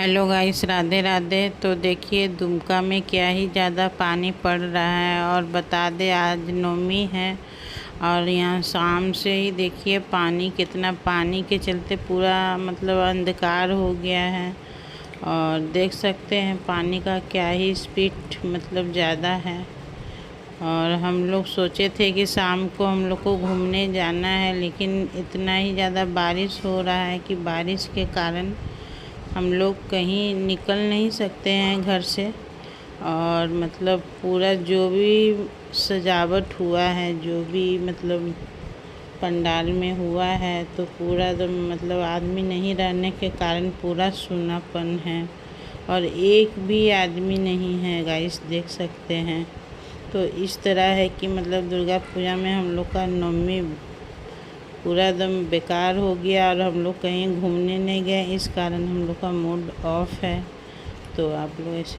Hello guys, Radhe Radhe. तो देखिए दुमका में क्या ही ज़्यादा पानी पड़ रहा है। और बता दे आज नवमी है और यहाँ शाम से ही देखिए पानी कितना, पानी के चलते पूरा मतलब अंधकार हो गया है। और देख सकते हैं पानी का क्या ही स्पीड मतलब ज़्यादा है। और हम लोग सोचे थे कि शाम को हम लोग को घूमने जाना है, लेकिन इतना ही ज़्यादा बारिश हो रहा है कि बारिश के कारण हम लोग कहीं निकल नहीं सकते हैं घर से। और मतलब पूरा जो भी सजावट हुआ है, जो भी मतलब पंडाल में हुआ है, तो पूरा एकदम मतलब आदमी नहीं रहने के कारण पूरा सूनापन है और एक भी आदमी नहीं है गाइस, देख सकते हैं। तो इस तरह है कि मतलब दुर्गा पूजा में हम लोग का नवमी पूरा एकदम बेकार हो गया और हम लोग कहीं घूमने नहीं गए, इस कारण हम लोग का मूड ऑफ है। तो आप लोग ऐसे